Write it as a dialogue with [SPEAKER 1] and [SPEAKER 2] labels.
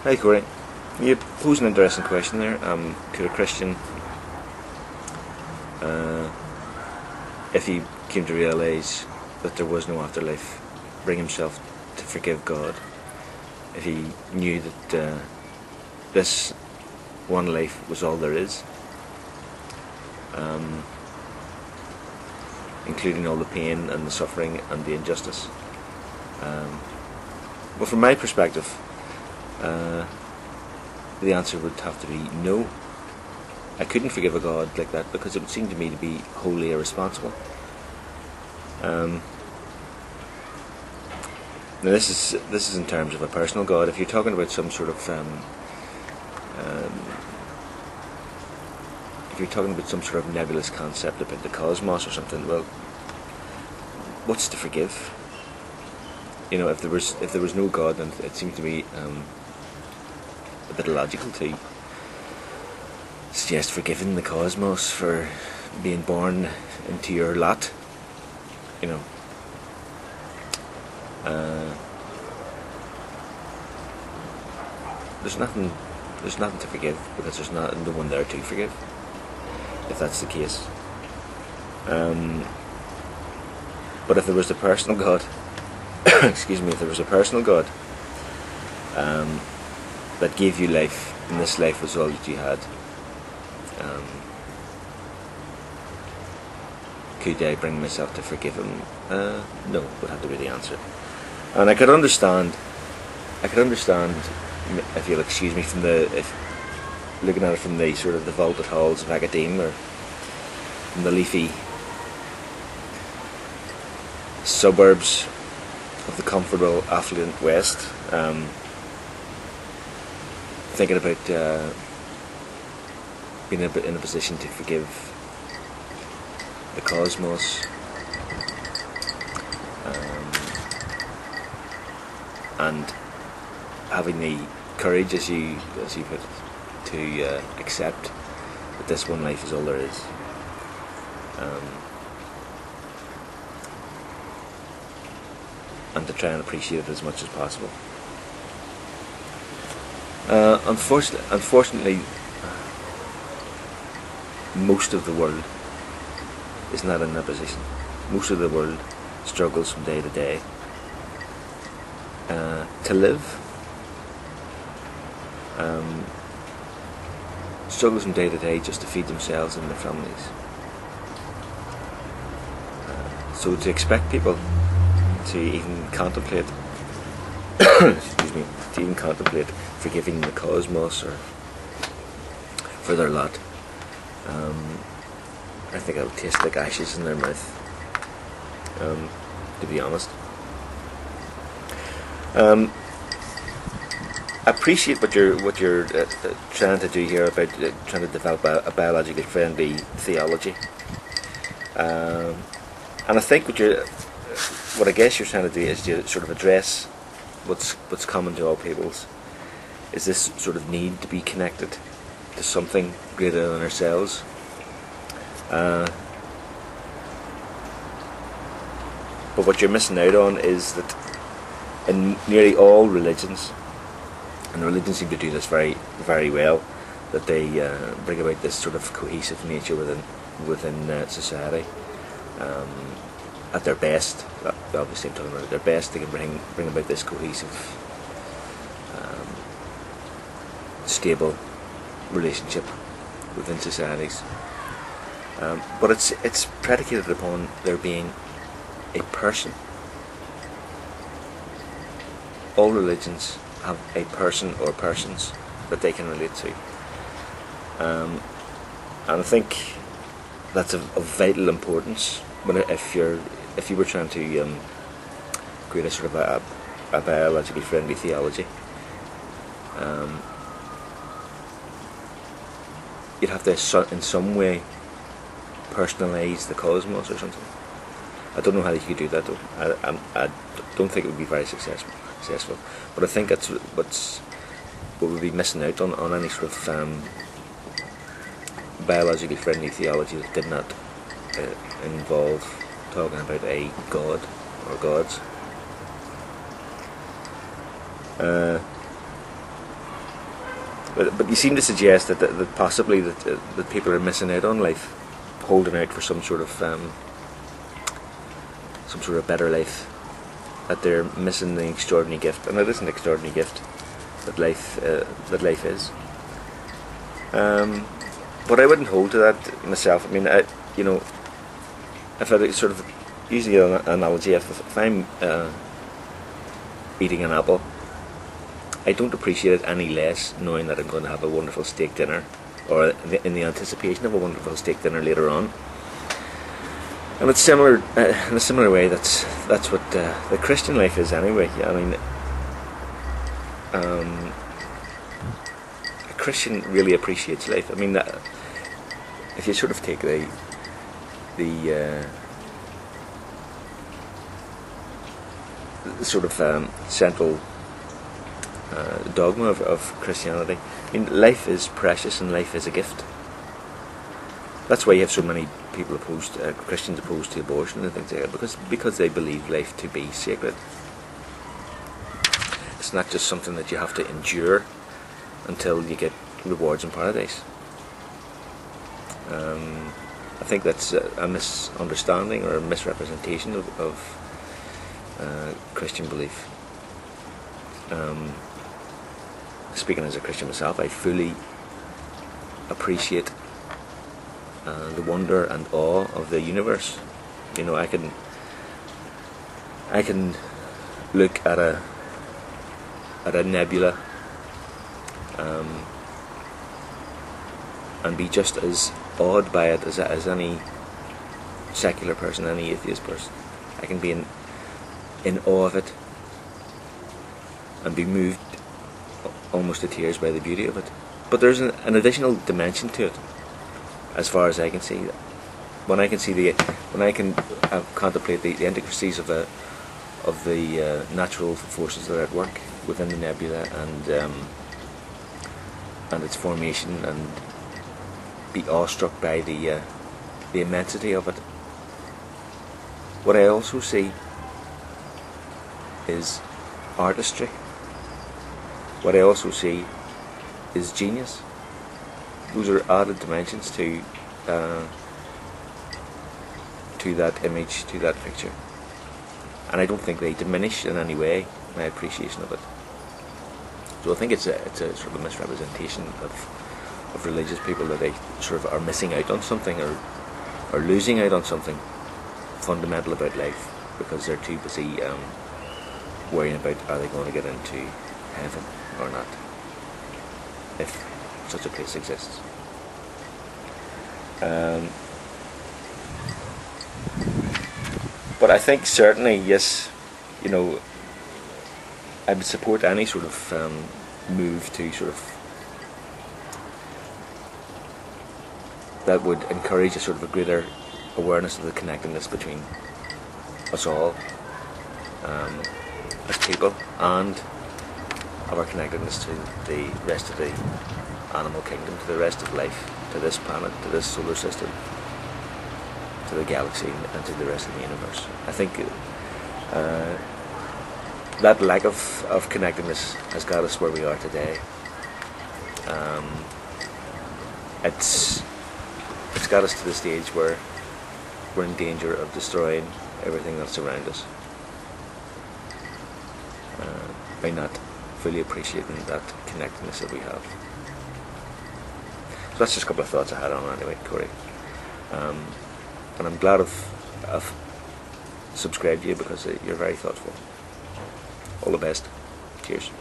[SPEAKER 1] Hi Corey, you posed an interesting question there. Could a Christian, if he came to realise that there was no afterlife, bring himself to forgive God? If he knew that this one life was all there is, including all the pain and the suffering and the injustice? Well, from my perspective, the answer would have to be no. I couldn't forgive a God like that because it would seem to me to be wholly irresponsible. Now this is in terms of a personal God. If you're talking about some sort of if you're talking about some sort of nebulous concept about the cosmos or something, well, what's to forgive? You know, if there was no God, then it seemed to me a bit illogical to suggest forgiving the cosmos for being born into your lot. You know, there's nothing to forgive because there's no one there to forgive. If that's the case, but if there was a personal God, excuse me, if there was a personal God that gave you life, and this life was all that you had, could I bring myself to forgive him? No, would have to be the answer. And I could understand, if you'll excuse me, looking at it from the sort of the vaulted halls of academia, or from the leafy suburbs of the comfortable, affluent West, thinking about being in a position to forgive the cosmos, and having the courage, as you put it, to accept that this one life is all there is. And to try and appreciate it as much as possible. Unfortunately, most of the world is not in that position. Most of the world struggles from day to day to live. Struggles from day to day just to feed themselves and their families. So to expect people to even contemplate excuse me, to even contemplate forgiving the cosmos or for their lot, I think it would taste like ashes in their mouth, to be honest. I appreciate what you're trying to do here about trying to develop a biologically friendly theology, and I think what I guess you're trying to do is to sort of address what's common to all peoples, is this sort of need to be connected to something greater than ourselves. But what you're missing out on is that in nearly all religions, and religions seem to do this very, very well, that they bring about this sort of cohesive nature within society. At their best, obviously I'm talking about at their best, they can bring about this cohesive, stable relationship within societies. But it's predicated upon there being a person. All religions have a person or persons that they can relate to, and I think that's of vital importance. If you were trying to create a sort of a biologically friendly theology, you'd have to in some way personalise the cosmos or something. I don't know how you could do that though. I don't think it would be very successful. But I think that's what we'd be missing out on any sort of biologically friendly theology that did not involve talking about a god or gods. But you seem to suggest that possibly that people are missing out on life, holding out for some sort of better life, that they're missing the extraordinary gift, and it is an extraordinary gift that life is. But I wouldn't hold to that myself. I mean, if I sort of use the analogy, if I'm eating an apple, I don't appreciate it any less knowing that I'm going to have a wonderful steak dinner, or in the anticipation of a wonderful steak dinner later on. And it's similar in a similar way. That's what the Christian life is anyway. I mean, a Christian really appreciates life. I mean, if you sort of take the sort of central dogma of Christianity, I mean, life is precious and life is a gift. That's why you have so many people Christians opposed to abortion and things like that, because they believe life to be sacred. It's not just something that you have to endure until you get rewards in paradise. I think that's a misunderstanding or a misrepresentation of Christian belief. Speaking as a Christian myself, I fully appreciate the wonder and awe of the universe. You know, I can look at a nebula and be just as awed by it as any secular person, any atheist person. I can be in awe of it and be moved almost to tears by the beauty of it. But there's an additional dimension to it, as far as I can see. When I can contemplate the intricacies of the natural forces that are at work within the nebula and its formation, and be awestruck by the immensity of it. What I also see is artistry. What I also see is genius. Those are added dimensions to that image, to that picture, and I don't think they diminish in any way my appreciation of it. So I think it's a sort of a misrepresentation of religious people, that they sort of are missing out on something, or losing out on something fundamental about life, because they're too busy worrying about, are they going to get into heaven or not, if such a place exists. But I think certainly, yes, you know, I would support any sort of move to sort of that would encourage a sort of a greater awareness of the connectedness between us all as people, and of our connectedness to the rest of the animal kingdom, to the rest of life, to this planet, to this solar system, to the galaxy, and to the rest of the universe. I think that lack of connectedness has got us where we are today. It's got us to the stage where we're in danger of destroying everything that's around us by not fully appreciating that connectedness that we have. So that's just a couple of thoughts I had on it anyway, Corey. And I'm glad I've subscribed to you, because you're very thoughtful. All the best. Cheers.